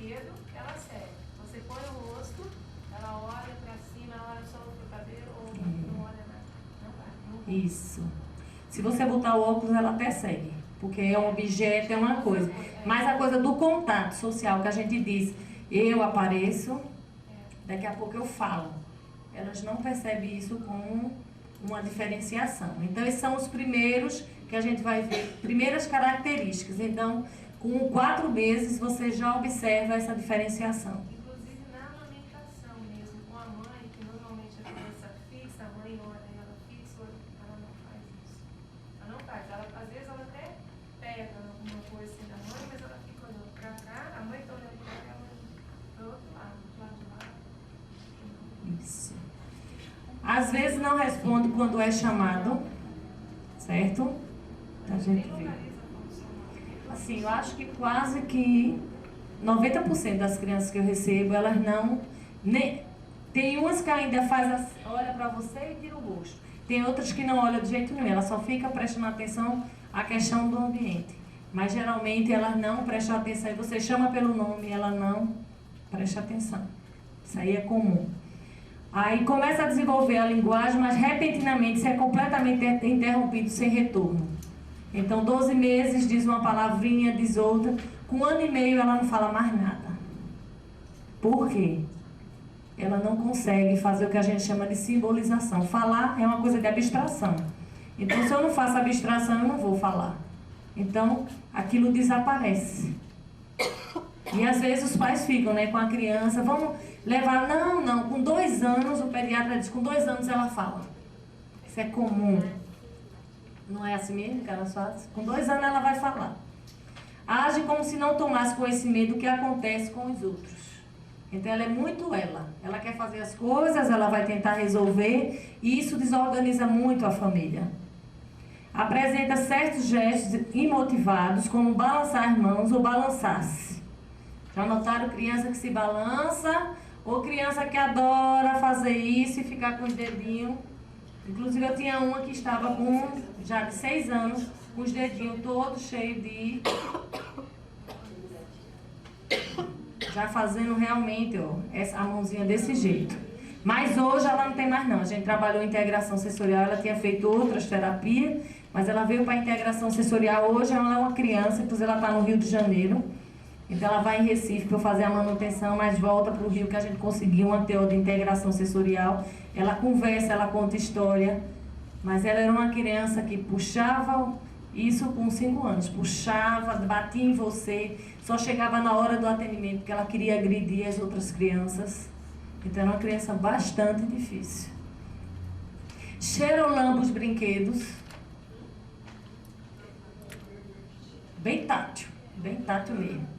brinquedo, ela segue. Você põe o rosto, ela olha para cima, ela olha só pro cabelo ou não olha nada. Não vai. Não vai. Isso. Se você botar o óculos, ela até segue. Porque é um objeto, é uma coisa. Mas a coisa do contato social, que a gente diz, eu apareço, daqui a pouco eu falo. Elas não percebem isso como uma diferenciação. Então, esses são os primeiros que a gente vai ver, primeiras características. Então, com 4 meses, você já observa essa diferenciação. Inclusive na amamentação mesmo, com a mãe, que normalmente a criança fixa, a mãe olha e ela fixa, ela não faz isso. Ela não faz. Ela, às vezes ela até pega alguma coisa assim da mãe, mas ela fica olhando pra cá, a mãe está olhando pra cá, ela pro outro lado, do lado de lá. Isso. Às vezes não responde quando é chamado, certo? A gente vê. Assim, eu acho que quase que 90% das crianças que eu recebo, elas não... Tem umas que ainda olha para você e tira o rosto. Tem outras que não olham de jeito nenhum, ela só fica prestando atenção à questão do ambiente. Mas geralmente elas não prestam atenção. E você chama pelo nome e ela não presta atenção. Isso aí é comum. Aí começa a desenvolver a linguagem, mas repentinamente isso é completamente interrompido sem retorno. Então, 12 meses diz uma palavrinha, diz outra. Com 1 ano e meio ela não fala mais nada. Por quê? Ela não consegue fazer o que a gente chama de simbolização. Falar é uma coisa de abstração. Então, se eu não faço abstração, eu não vou falar. Então, aquilo desaparece. E às vezes os pais ficam, né, com a criança, vamos levar, não, com 2 anos, o pediatra diz, com 2 anos ela fala. Isso é comum. Não é assim mesmo que elas fazem? Com 2 anos ela vai falar. Age como se não tomasse conhecimento do que acontece com os outros. Então ela é muito ela. Ela quer fazer as coisas, ela vai tentar resolver, e isso desorganiza muito a família. Apresenta certos gestos imotivados, como balançar as mãos ou balançar-se. Já notaram criança que se balança, ou criança que adora fazer isso e ficar com os dedinhos? Inclusive eu tinha uma que estava com, já de 6 anos, com os dedinhos todos cheios de... Já fazendo realmente, ó, a mãozinha desse jeito. Mas hoje ela não tem mais não. A gente trabalhou em integração sensorial, ela tinha feito outras terapias, mas ela veio para a integração sensorial. Hoje ela é uma criança, inclusive ela está no Rio de Janeiro. Então ela vai em Recife para fazer a manutenção, mas volta para o Rio que a gente conseguiu uma teoria de integração sensorial. Ela conversa, ela conta história, mas ela era uma criança que puxava, isso com 5 anos, puxava, batia em você, só chegava na hora do atendimento porque ela queria agredir as outras crianças. Então era uma criança bastante difícil. Cheira ou lambe os brinquedos. Bem tátil mesmo.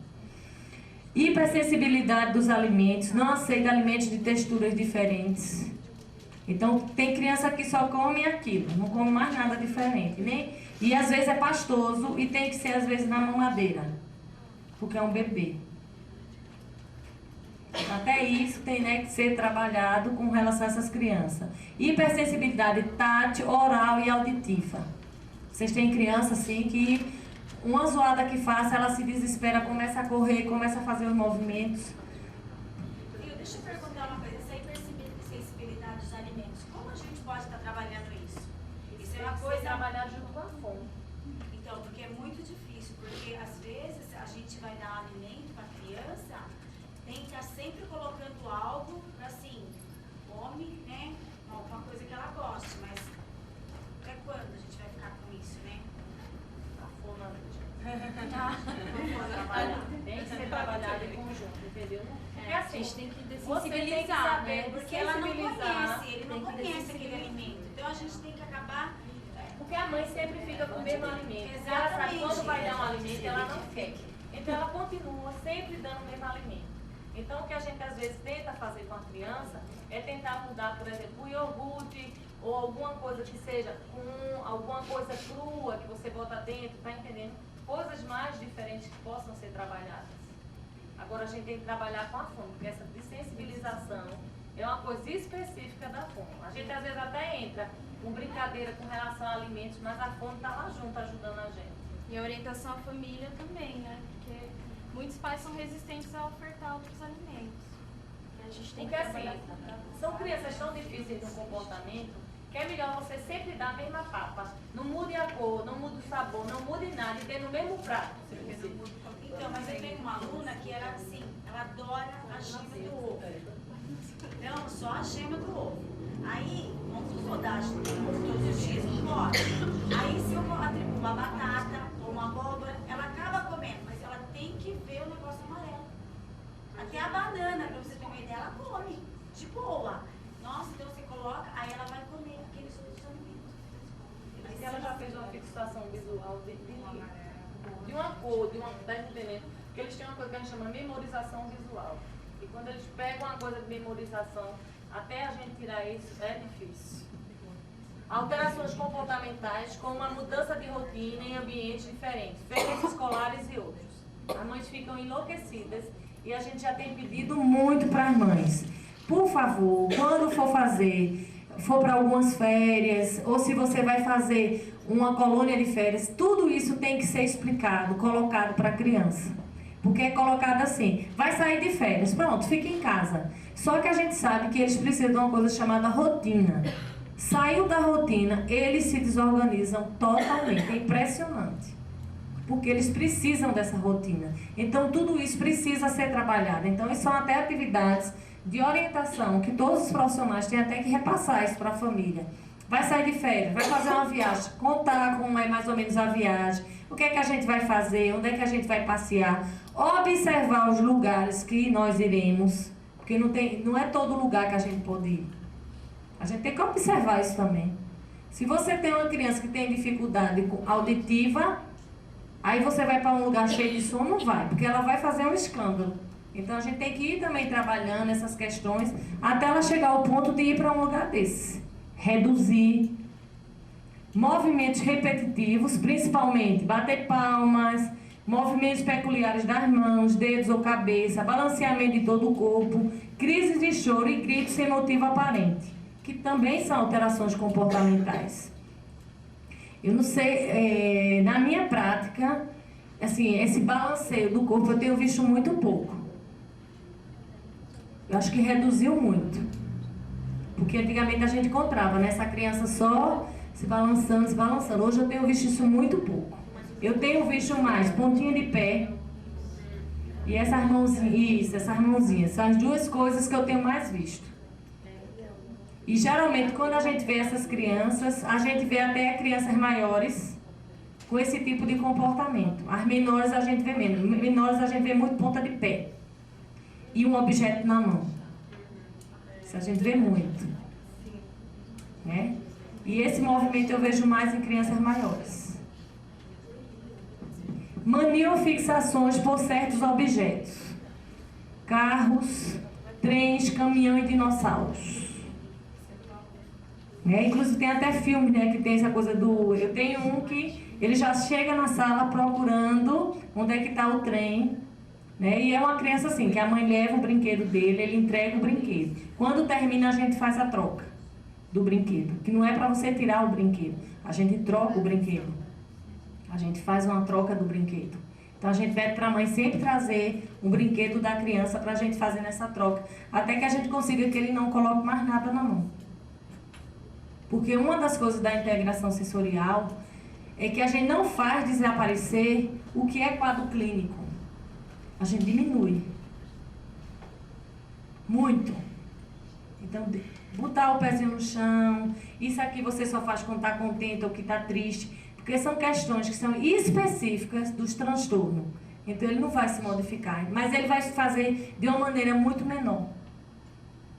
Hipersensibilidade dos alimentos, não aceita alimentos de texturas diferentes. Então, tem criança que só come aquilo, não come mais nada diferente. E às vezes é pastoso e tem que ser às vezes na mamadeira, porque é um bebê. Até isso tem, né, que ser trabalhado com relação a essas crianças. Hipersensibilidade tátil, oral e auditiva. Vocês têm criança assim que... Uma zoada que faça, ela se desespera, começa a correr, começa a fazer os movimentos. Deixa eu perguntar uma coisa, essa hipersensibilidade dos alimentos, como a gente pode estar trabalhando isso? Isso é uma coisa... trabalhar junto com a fome. Então, porque é muito difícil, porque às vezes a gente vai dar alimento para a criança, tem que estar sempre colocando algo para assim, come, né? Alguma coisa que ela goste, mas até quando a gente vai ficar com isso, né? Tem que ser trabalhado em conjunto, entendeu? Porque assim, a gente tem que você tem que desensibilizar, saber, né? Porque ela não sensibilizar, conhece, ele não conhece aquele alimento. Então a gente tem que acabar... porque a mãe sempre fica com o mesmo alimento. Exatamente. Ela sabe quando vai dar um alimento, ela não quer. Então ela continua sempre dando o mesmo alimento. Então o que a gente às vezes tenta fazer com a criança é tentar mudar, por exemplo, o iogurte ou alguma coisa que seja alguma coisa crua que você bota dentro, tá entendendo? Coisas mais diferentes que possam ser trabalhadas. Agora a gente tem que trabalhar com a fome, porque essa desensibilização é uma coisa específica da fome. A gente às vezes até entra com brincadeira com relação a alimentos, mas a fome está lá junto ajudando a gente. E a orientação à família também, né? Porque muitos pais são resistentes a ofertar outros alimentos. E a gente tem Porque que trabalhar. assim, são crianças tão difíceis no comportamento que é melhor você sempre dar a mesma papa. Não mude a cor, não mude o sabor, não mude nada e ter no mesmo prato. Então, mas eu tenho uma aluna que era assim, ela adora a gema do ovo. Então, só a gema do ovo. Aí, vamos rodar todos os dias, não pode. Aí, se eu atribuo uma batata ou uma abóbora, ela acaba comendo, mas ela tem que ver o negócio amarelo. Até a banana, pra você ter uma ideia, ela come, de boa. Nossa, então você coloca, aí ela vai comer aqueles outros alimentos. Mas ela já fez uma fixação visual de uma cor, tá entendendo? Porque eles têm uma coisa que a gente chama memorização visual. E quando eles pegam uma coisa de memorização, até a gente tirar isso é difícil. Alterações comportamentais, como a mudança de rotina em ambientes diferentes, férias escolares e outros. As mães ficam enlouquecidas e a gente já tem pedido muito para as mães. Por favor, quando for para algumas férias, ou se você vai fazer uma colônia de férias, tudo isso tem que ser explicado, colocado para a criança. Porque é colocado assim, vai sair de férias, pronto, fica em casa. Só que a gente sabe que eles precisam de uma coisa chamada rotina. Saiu da rotina, eles se desorganizam totalmente, é impressionante. Porque eles precisam dessa rotina. Então tudo isso precisa ser trabalhado. Então isso são até atividades de orientação, que todos os profissionais têm até que repassar isso para a família. Vai sair de férias, vai fazer uma viagem, contar como é mais ou menos a viagem, o que é que a gente vai fazer, onde é que a gente vai passear, observar os lugares que nós iremos, porque não é todo lugar que a gente pode ir. A gente tem que observar isso também. Se você tem uma criança que tem dificuldade auditiva, aí você vai para um lugar cheio de som, não vai, porque ela vai fazer um escândalo. Então a gente tem que ir também trabalhando essas questões até ela chegar ao ponto de ir para um lugar desse. Reduzir movimentos repetitivos, principalmente bater palmas, movimentos peculiares das mãos, dedos ou cabeça, balanceamento de todo o corpo, crises de choro e gritos sem motivo aparente, que também são alterações comportamentais. Eu não sei, na minha prática, assim, esse balanceio do corpo eu tenho visto muito pouco. Eu acho que reduziu muito. Porque antigamente a gente encontrava, né? Essa criança só se balançando, se balançando. Hoje eu tenho visto isso muito pouco. Eu tenho visto mais pontinha de pé e essas mãozinhas. São as duas coisas que eu tenho mais visto. E geralmente quando a gente vê essas crianças, a gente vê até crianças maiores com esse tipo de comportamento. As menores a gente vê menos. Menores a gente vê muito ponta de pé e um objeto na mão. Isso a gente vê muito, né? E esse movimento eu vejo mais em crianças maiores. Mania ou fixações por certos objetos. Carros, trens, caminhão e dinossauros. Né? Inclusive tem até filme, né, que tem essa coisa do... Eu tenho um que ele já chega na sala procurando onde é que está o trem. Né? E é uma criança assim, que a mãe leva o brinquedo dele, ele entrega o brinquedo. Quando termina, a gente faz a troca do brinquedo. Que não é para você tirar o brinquedo. A gente troca o brinquedo. A gente faz uma troca do brinquedo. Então a gente pede para a mãe sempre trazer um brinquedo da criança para a gente fazer nessa troca. Até que a gente consiga que ele não coloque mais nada na mão. Porque uma das coisas da integração sensorial é que a gente não faz desaparecer o que é quadro clínico. A gente diminui. Muito. Então, botar o pezinho no chão, isso aqui você só faz quando está contente ou que está triste, porque são questões que são específicas dos transtornos. Então, ele não vai se modificar, mas ele vai se fazer de uma maneira muito menor.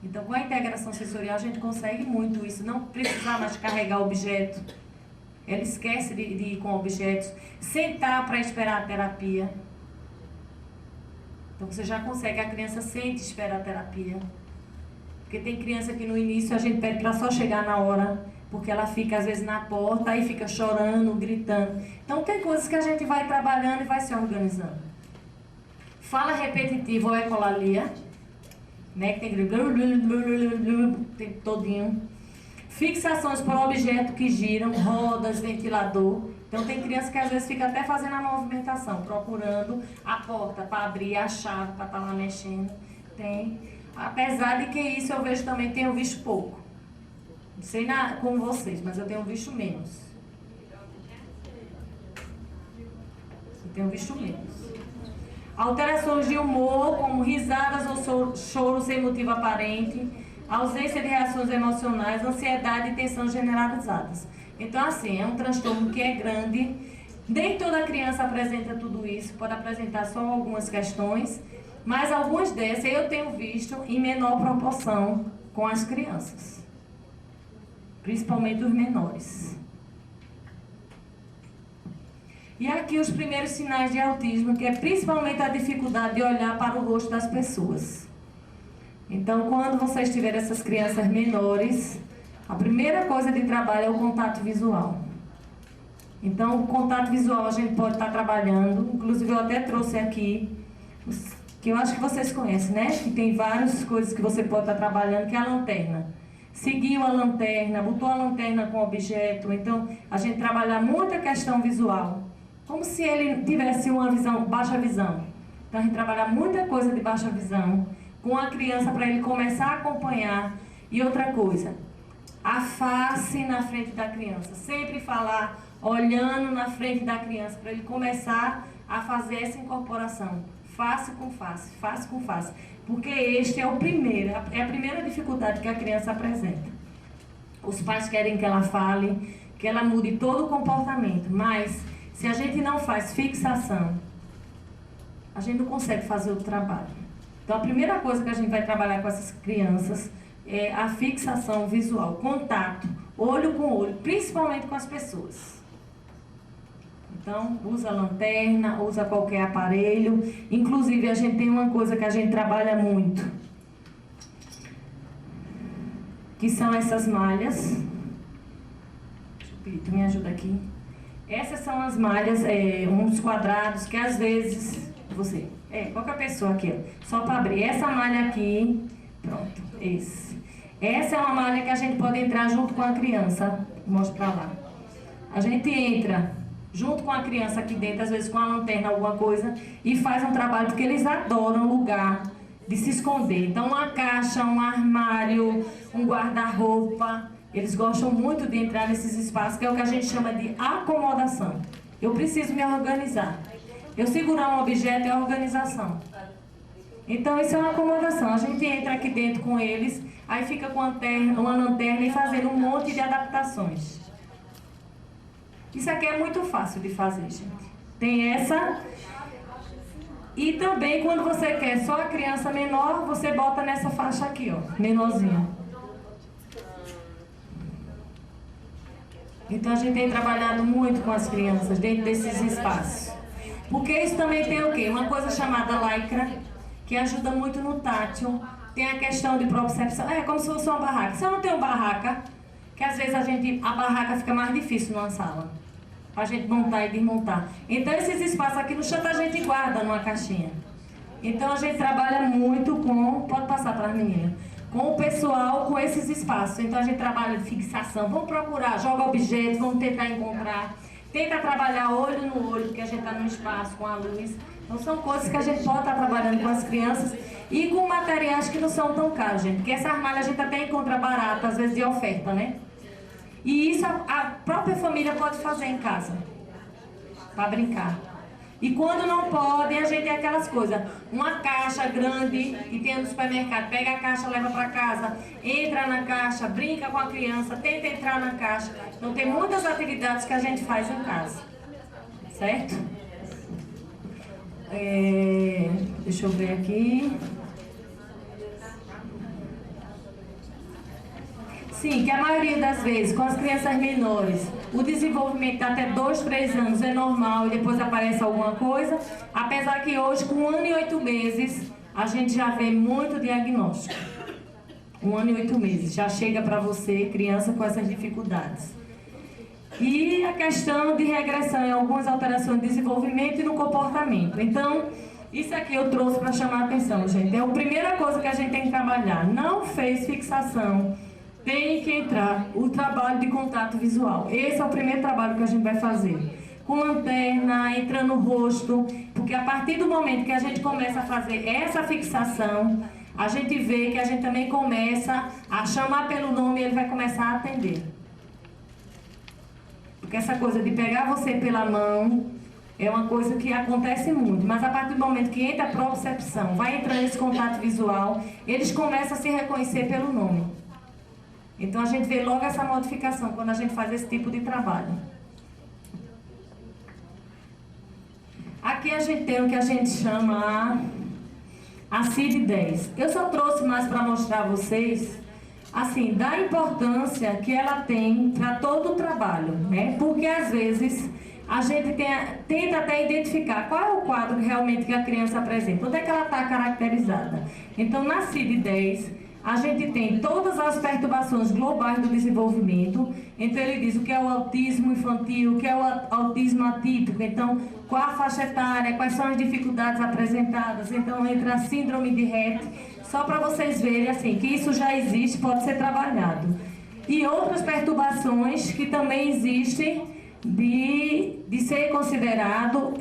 Então, com a integração sensorial, a gente consegue muito isso, não precisar mais carregar objeto. Ela esquece de ir com objetos, sentar para esperar a terapia. Então, você já consegue, a criança sente esperar a terapia. Porque tem criança que no início a gente pede para só chegar na hora, porque ela fica às vezes na porta, aí fica chorando, gritando. Então tem coisas que a gente vai trabalhando e vai se organizando. Fala repetitiva ou ecolalia, né, que tem que tempo todinho. fixações por objeto que giram, rodas, ventilador. Então tem criança que às vezes fica até fazendo a movimentação, procurando a porta para abrir, a chave para estar lá mexendo. Tem. Apesar de que isso eu vejo também, tenho visto pouco. Não sei com vocês, mas eu tenho visto menos. Eu tenho visto menos. Alterações de humor, como risadas ou choro sem motivo aparente, ausência de reações emocionais, ansiedade e tensão generalizadas. Então, assim, é um transtorno que é grande. Nem toda criança apresenta tudo isso, pode apresentar só algumas questões, mas algumas dessas eu tenho visto em menor proporção com as crianças, principalmente os menores. E aqui os primeiros sinais de autismo, que é principalmente a dificuldade de olhar para o rosto das pessoas. Então, quando vocês tiverem essas crianças menores, a primeira coisa de trabalho é o contato visual. Então, o contato visual a gente pode estar trabalhando, inclusive eu até trouxe aqui, que eu acho que vocês conhecem, né? Que tem várias coisas que você pode estar trabalhando, que é a lanterna. Seguiu a lanterna, botou a lanterna com objeto, então a gente trabalha muita questão visual. Como se ele tivesse uma visão, baixa visão. Então a gente trabalha muita coisa de baixa visão com a criança para ele começar a acompanhar. E outra coisa, a face na frente da criança. Sempre falar olhando na frente da criança para ele começar a fazer essa incorporação. Face com face, face com face. Porque este é a primeira dificuldade que a criança apresenta. Os pais querem que ela fale, que ela mude todo o comportamento, mas se a gente não faz fixação, a gente não consegue fazer o trabalho. Então a primeira coisa que a gente vai trabalhar com essas crianças é a fixação visual, contato, olho com olho, principalmente com as pessoas. Então, usa lanterna, usa qualquer aparelho. Inclusive, a gente tem uma coisa que a gente trabalha muito, que são essas malhas. Pito, me ajuda aqui. Essas são as malhas, uns quadrados, que às vezes, qualquer pessoa aqui, ó, só para abrir. Essa malha aqui, pronto, esse. Essa é uma malha que a gente pode entrar junto com a criança. Mostro para lá. A gente entra junto com a criança aqui dentro, às vezes com a lanterna, alguma coisa, e faz um trabalho, porque eles adoram lugar de se esconder. Então, uma caixa, um armário, um guarda-roupa, eles gostam muito de entrar nesses espaços, que é o que a gente chama de acomodação. Eu preciso me organizar. Eu segurar um objeto é organização. Então, isso é uma acomodação. A gente entra aqui dentro com eles, aí fica com uma lanterna e fazendo um monte de adaptações. Isso aqui é muito fácil de fazer, gente. Tem essa. E também, quando você quer só a criança menor, você bota nessa faixa aqui, ó, menorzinha. Então, a gente tem trabalhado muito com as crianças dentro desses espaços. Porque isso também tem o quê? Uma coisa chamada lycra, que ajuda muito no tátil. Tem a questão de propriocepção. É como se fosse uma barraca. Se eu não tenho barraca, que às vezes a barraca fica mais difícil numa sala, para a gente montar e desmontar. Então, esses espaços aqui no chão a gente guarda numa caixinha. Então, a gente trabalha muito com... Pode passar para as meninas. Com o pessoal, com esses espaços. Então, a gente trabalha de fixação. Vamos procurar, joga objetos, vamos tentar encontrar. Tenta trabalhar olho no olho, porque a gente está num espaço com a luz. Então, são coisas que a gente pode estar trabalhando com as crianças. E com materiais que não são tão caros, gente. Porque essa armário a gente até encontra barato, às vezes de oferta, né? E isso a própria família pode fazer em casa, para brincar. E quando não pode, a gente tem aquelas coisas. Uma caixa grande que tem no supermercado, pega a caixa, leva para casa, entra na caixa, brinca com a criança, tenta entrar na caixa. Então tem muitas atividades que a gente faz em casa, certo? Deixa eu ver aqui. Sim, que a maioria das vezes, com as crianças menores, o desenvolvimento até 2, 3 anos é normal e depois aparece alguma coisa. Apesar que hoje, com 1 ano e 8 meses, a gente já vê muito diagnóstico. 1 ano e 8 meses, já chega para você, criança, com essas dificuldades. E a questão de regressão em algumas alterações de desenvolvimento e no comportamento. Então, isso aqui eu trouxe para chamar a atenção, gente. É a primeira coisa que a gente tem que trabalhar. Não fez fixação tem que entrar o trabalho de contato visual. Esse é o primeiro trabalho que a gente vai fazer. Com lanterna, entrando no rosto, porque a partir do momento que a gente começa a fazer essa fixação, a gente vê que a gente também começa a chamar pelo nome e ele vai começar a atender. Porque essa coisa de pegar você pela mão é uma coisa que acontece muito, mas a partir do momento que entra a propriocepção, vai entrando esse contato visual, eles começam a se reconhecer pelo nome. Então a gente vê logo essa modificação quando a gente faz esse tipo de trabalho. Aqui a gente tem o que a gente chama a CID-10. Eu só trouxe mais para mostrar a vocês, assim, da importância que ela tem para todo o trabalho, né? Porque às vezes a gente tenta até identificar qual é o quadro realmente que a criança apresenta, onde é que ela está caracterizada. Então, na CID-10, a gente tem todas as perturbações globais do desenvolvimento. Então, ele diz o que é o autismo infantil, o que é o autismo atípico. Então, qual a faixa etária, quais são as dificuldades apresentadas. Então, entra a síndrome de Rett, só para vocês verem assim, que isso já existe, pode ser trabalhado. E outras perturbações que também existem de ser considerado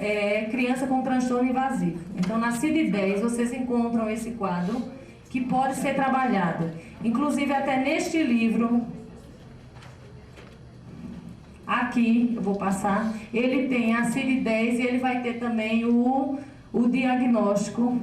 criança com transtorno invasivo. Então, na CID-10, vocês encontram esse quadro que pode ser trabalhado. Inclusive, até neste livro, aqui, eu vou passar, ele tem a CID-10 e ele vai ter também o diagnóstico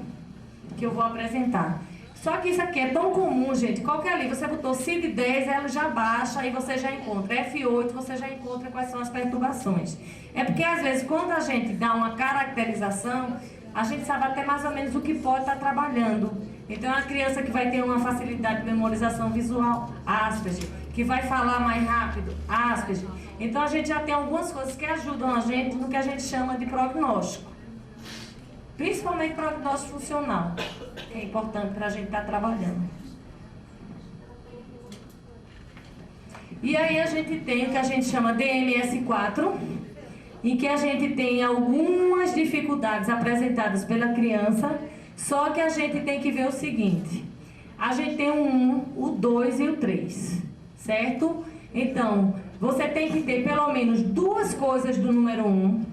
que eu vou apresentar. Só que isso aqui é tão comum, gente. Qualquer livro, você botou CID-10, ela já baixa e você já encontra. F8, você já encontra quais são as perturbações. É porque, às vezes, quando a gente dá uma caracterização, a gente sabe até mais ou menos o que pode estar trabalhando. Então, a criança que vai ter uma facilidade de memorização visual, Asperger, que vai falar mais rápido, Asperger. Então, a gente já tem algumas coisas que ajudam a gente no que a gente chama de prognóstico. Principalmente prognóstico funcional, que é importante para a gente estar trabalhando. E aí, a gente tem o que a gente chama DMS-4, em que a gente tem algumas dificuldades apresentadas pela criança. Só que a gente tem que ver o seguinte, a gente tem o 1, o 2 e o 3, certo? Então, você tem que ter pelo menos duas coisas do número 1,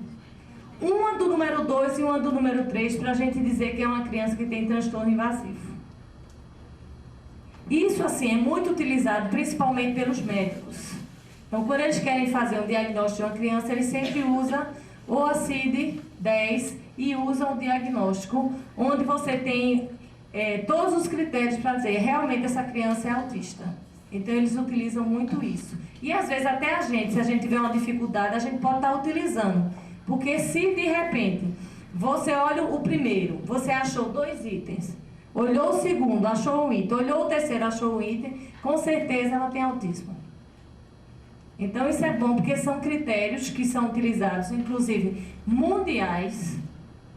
uma do número 2 e uma do número 3, para a gente dizer que é uma criança que tem transtorno invasivo. Isso, assim, é muito utilizado, principalmente pelos médicos. Então, quando eles querem fazer um diagnóstico de uma criança, eles sempre usam ou a CID-10 e usam o diagnóstico, onde você tem todos os critérios para dizer realmente essa criança é autista. Então, eles utilizam muito isso. E, às vezes, até a gente, se a gente tiver uma dificuldade, a gente pode estar utilizando. Porque se, de repente, você olha o primeiro, você achou 2 itens, olhou o segundo, achou um item, olhou o terceiro, achou um item, com certeza ela tem autismo. Então, isso é bom, porque são critérios que são utilizados, inclusive, mundiais.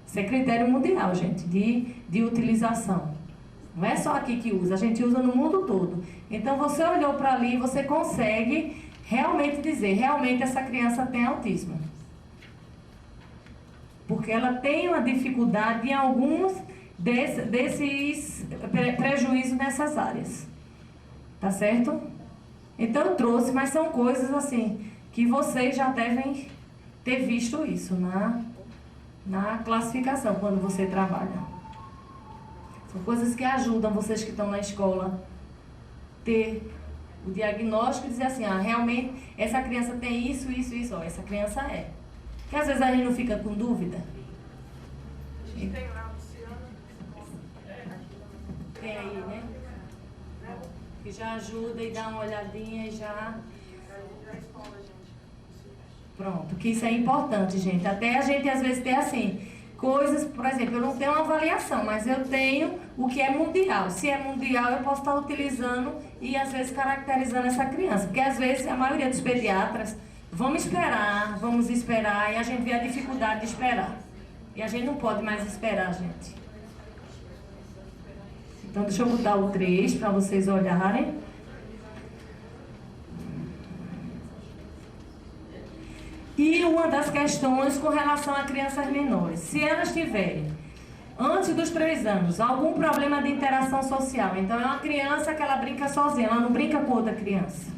Isso é critério mundial, gente, de utilização. Não é só aqui que usa, a gente usa no mundo todo. Então, você olhou para ali e você consegue realmente dizer, realmente essa criança tem autismo. Porque ela tem uma dificuldade em alguns desses prejuízos nessas áreas. Tá certo? Então, eu trouxe, mas são coisas assim, que vocês já devem ter visto isso na classificação, quando você trabalha. São coisas que ajudam vocês que estão na escola ter o diagnóstico e dizer assim, realmente essa criança tem isso, isso, isso, essa criança é. Porque às vezes a gente não fica com dúvida. Tem aí, né? Que já ajuda e dá uma olhadinha e já... Pronto, que isso é importante, gente. Até a gente às vezes tem assim, coisas, por exemplo, eu não tenho uma avaliação, mas eu tenho o que é mundial. Se é mundial, eu posso estar utilizando e às vezes caracterizando essa criança. Porque às vezes a maioria dos pediatras, vamos esperar, e a gente vê a dificuldade de esperar. E a gente não pode mais esperar, gente. Então, deixa eu botar o 3 para vocês olharem. E uma das questões com relação a crianças menores. Se elas tiverem Antes dos 3 anos, algum problema de interação social. Então, é uma criança que ela brinca sozinha, ela não brinca com outra criança.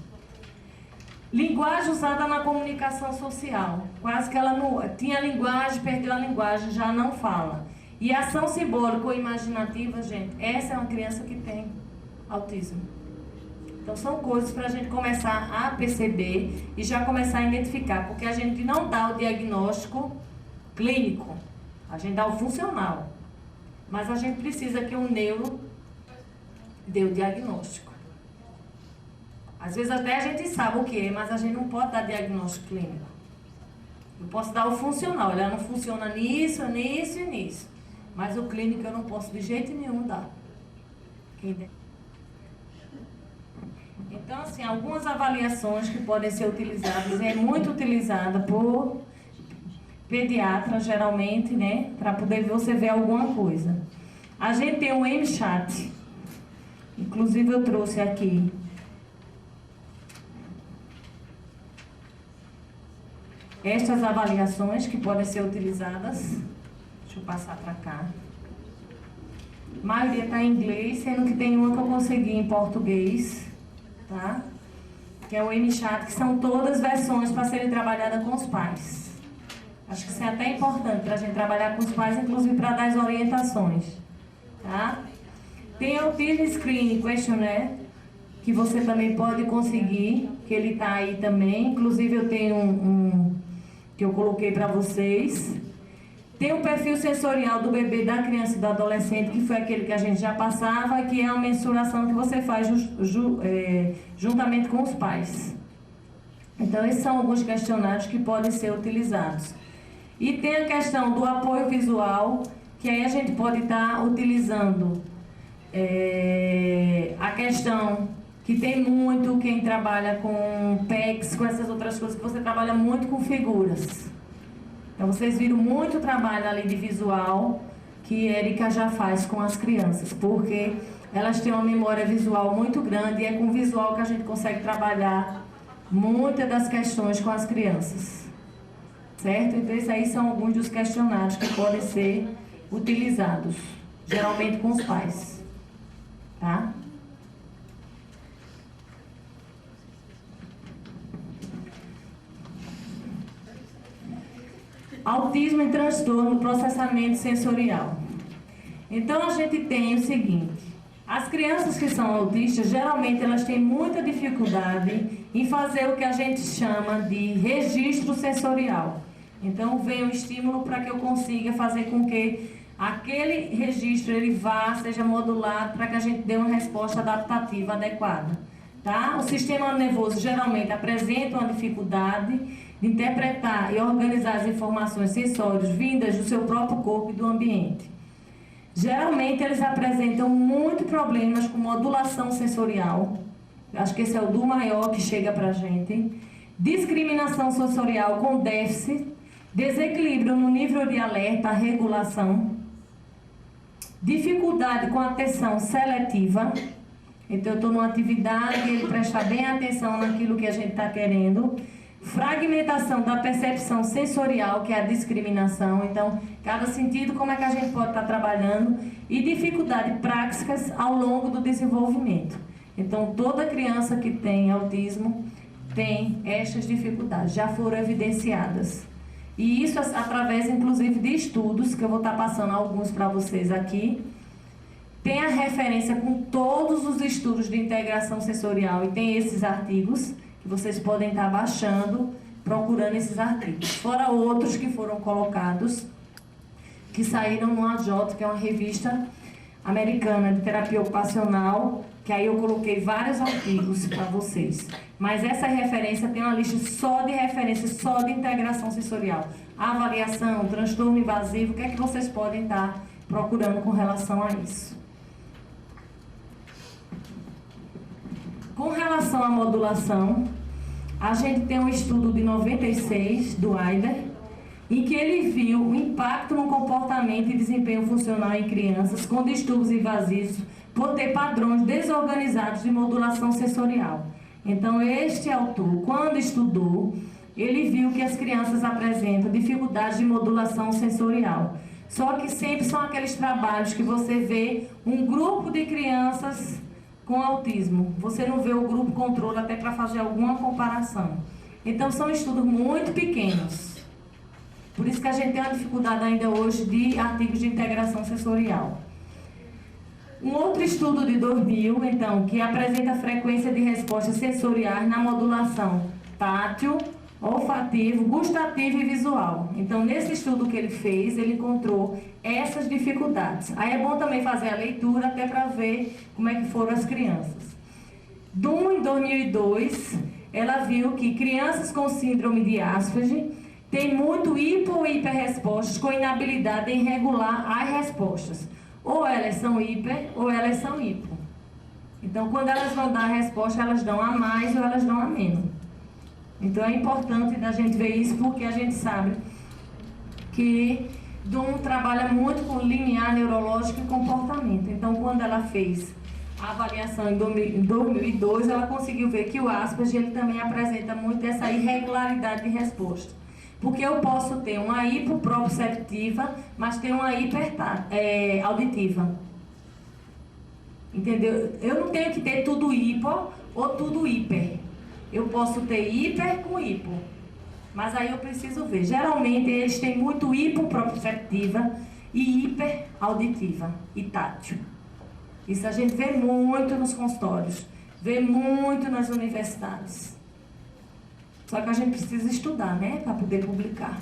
Linguagem usada na comunicação social. Quase que ela não tinha linguagem, perdeu a linguagem, já não fala. E ação simbólica ou imaginativa, gente, essa é uma criança que tem autismo. Então, são coisas para a gente começar a perceber e já começar a identificar, porque a gente não dá o diagnóstico clínico, a gente dá o funcional. Mas a gente precisa que o neuro dê o diagnóstico. Às vezes até a gente sabe o que é, mas a gente não pode dar diagnóstico clínico. Eu posso dar o funcional, ela não funciona nisso, nisso e nisso. Mas o clínico eu não posso de jeito nenhum dar. Então, assim, algumas avaliações que podem ser utilizadas, é muito utilizada por pediatra, geralmente, né, para poder você ver alguma coisa. A gente tem um MChat, inclusive eu trouxe aqui. Estas avaliações que podem ser utilizadas, deixa eu passar para cá. A maioria está em inglês, sendo que tem uma que eu consegui em português, tá? Que é o MChat, que são todas versões para serem trabalhadas com os pais. Acho que isso é até importante para a gente trabalhar com os pais, inclusive para dar as orientações, tá? Tem o Autism Screening Questionnaire, que você também pode conseguir, que ele está aí também. Inclusive eu tenho um que eu coloquei para vocês. Tem o perfil sensorial do bebê, da criança e do adolescente, que foi aquele que a gente já passava, que é uma mensuração que você faz juntamente com os pais. Então, esses são alguns questionários que podem ser utilizados. E tem a questão do apoio visual, que aí a gente pode estar utilizando a questão que tem muito quem trabalha com PECs, com essas outras coisas, que você trabalha muito com figuras. Então, vocês viram muito trabalho ali de visual que Érica já faz com as crianças, porque elas têm uma memória visual muito grande e é com visual que a gente consegue trabalhar muitas das questões com as crianças. Certo? Então, esses aí são alguns dos questionários que podem ser utilizados, geralmente com os pais. Tá? Autismo e transtorno do processamento sensorial. Então, a gente tem o seguinte: as crianças que são autistas, geralmente elas têm muita dificuldade em fazer o que a gente chama de registro sensorial. Então, vem o estímulo para que eu consiga fazer com que aquele registro ele seja modulado para que a gente dê uma resposta adaptativa adequada. Tá? O sistema nervoso geralmente apresenta uma dificuldade de interpretar e organizar as informações sensórias vindas do seu próprio corpo e do ambiente. Geralmente eles apresentam muitos problemas com modulação sensorial. Acho que esse é o do maior que chega para a gente. Discriminação sensorial com déficit, desequilíbrio no nível de alerta, regulação, dificuldade com atenção seletiva. Então, eu estou numa atividade e ele presta bem atenção naquilo que a gente está querendo. Fragmentação da percepção sensorial, que é a discriminação. Então, cada sentido, como é que a gente pode estar trabalhando. E dificuldades práticas ao longo do desenvolvimento. Então, toda criança que tem autismo tem estas dificuldades, já foram evidenciadas. E isso através, inclusive, de estudos, que eu vou estar passando alguns para vocês aqui. Tem a referência com todos os estudos de integração sensorial e tem esses artigos que vocês podem estar baixando, procurando esses artigos. Fora outros que foram colocados, que saíram no AJ, que é uma revista americana de terapia ocupacional, que aí eu coloquei vários artigos para vocês. Mas essa referência tem uma lista só de referências, só de integração sensorial. Avaliação, transtorno invasivo, o que é que vocês podem estar procurando com relação a isso? Com relação à modulação, a gente tem um estudo de 96 do Aider, em que ele viu o impacto no comportamento e desempenho funcional em crianças com distúrbios invasivos por ter padrões desorganizados de modulação sensorial. Então, este autor, quando estudou, ele viu que as crianças apresentam dificuldades de modulação sensorial. Só que sempre são aqueles trabalhos que você vê um grupo de crianças com autismo. Você não vê o grupo controle até para fazer alguma comparação. Então são estudos muito pequenos. Por isso que a gente tem uma dificuldade ainda hoje de artigos de integração sensorial. Um outro estudo de 2000, então, que apresenta a frequência de respostas sensoriais na modulação tátil, olfativo, gustativo e visual. Então, nesse estudo que ele fez, ele encontrou essas dificuldades. Aí é bom também fazer a leitura até para ver como é que foram as crianças. Dunn, em 2002, ela viu que crianças com síndrome de Asperger têm muito hipo ou hiperrespostas com inabilidade em regular as respostas. Ou elas são hiper ou elas são hipo. Então, quando elas vão dar a resposta, elas dão a mais ou elas dão a menos. Então, é importante da gente ver isso, porque a gente sabe que Dunn trabalha muito com limiar neurológico e comportamento. Então, quando ela fez a avaliação em 2002, ela conseguiu ver que o Asperger ele também apresenta muito essa irregularidade de resposta. Porque eu posso ter uma hipoproprioceptiva, mas ter uma auditiva. Entendeu? Eu não tenho que ter tudo hipo ou tudo hiper. Eu posso ter hiper com hipo. Mas aí eu preciso ver. Geralmente eles têm muito hipoproprioceptiva e hiper auditiva e tátil. Isso a gente vê muito nos consultórios, vê muito nas universidades. Só que a gente precisa estudar, né, para poder publicar.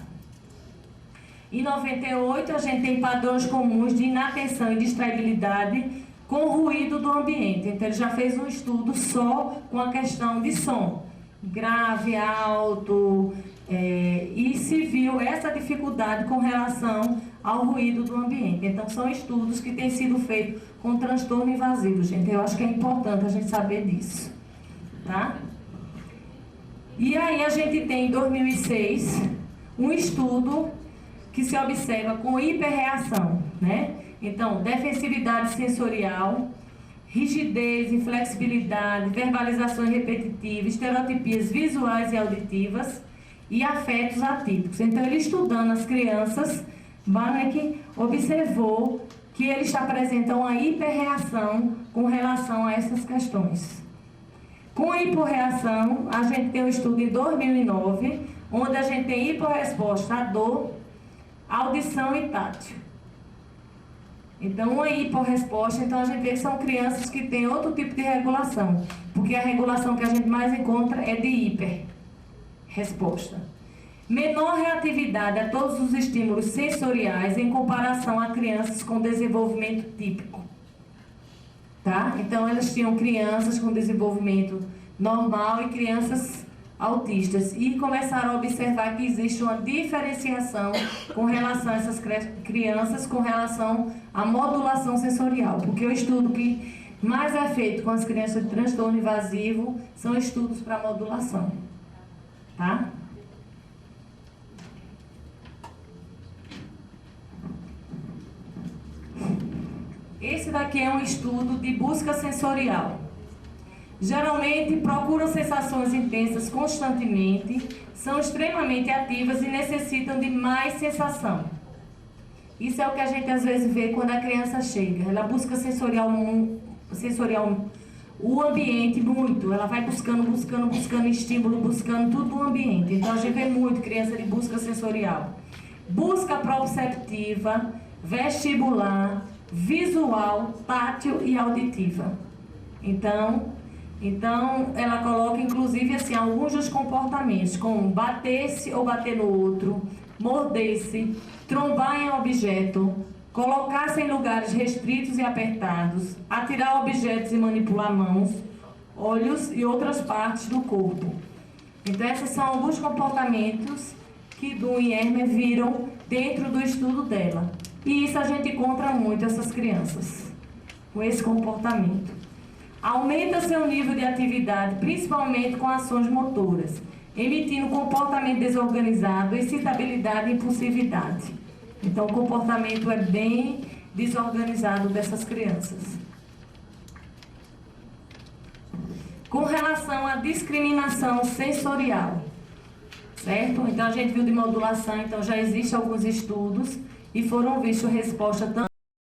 Em 98, a gente tem padrões comuns de inatenção e distraibilidade com o ruído do ambiente. Então, ele já fez um estudo só com a questão de som, grave, alto, e se viu essa dificuldade com relação ao ruído do ambiente. Então, são estudos que têm sido feitos com transtorno invasivo, gente. Eu acho que é importante a gente saber disso, tá? E aí a gente tem, em 2006, um estudo que se observa com hiperreação, né? Então, defensividade sensorial, rigidez, inflexibilidade, verbalizações repetitivas, estereotipias visuais e auditivas e afetos atípicos. Então, ele estudando as crianças, Banach observou que eles apresentam uma hiperreação com relação a essas questões. Com hiporreação, a gente tem um estudo em 2009, onde a gente tem hiporresposta à dor, audição e tátil. Então, uma hiporresposta, então a gente vê que são crianças que têm outro tipo de regulação, porque a regulação que a gente mais encontra é de hiperresposta. Menor reatividade a todos os estímulos sensoriais em comparação a crianças com desenvolvimento típico. Tá? Então, elas tinham crianças com desenvolvimento normal e crianças autistas. E começaram a observar que existe uma diferenciação com relação a essas crianças, com relação à modulação sensorial. Porque o estudo que mais é feito com as crianças de transtorno invasivo são estudos para modulação. Tá? Esse daqui é um estudo de busca sensorial. Geralmente procuram sensações intensas constantemente, são extremamente ativas e necessitam de mais sensação. Isso é o que a gente às vezes vê quando a criança chega. Ela busca sensorial o ambiente muito. Ela vai buscando estímulo, buscando tudo no ambiente. Então a gente vê muito criança de busca sensorial. Busca proprioceptiva, vestibular, visual, tátil e auditiva. Então ela coloca inclusive assim alguns dos comportamentos, como bater-se ou bater no outro, morder-se, trombar em objeto, colocar-se em lugares restritos e apertados, atirar objetos e manipular mãos, olhos e outras partes do corpo. Então esses são alguns comportamentos que Dunn e Hermer viram dentro do estudo dela. E isso a gente encontra muito essas crianças, com esse comportamento. Aumenta seu nível de atividade, principalmente com ações motoras, emitindo comportamento desorganizado, excitabilidade e impulsividade. Então o comportamento é bem desorganizado dessas crianças. Com relação à discriminação sensorial, certo? Então a gente viu de modulação, então já existem alguns estudos e foram vistas respostas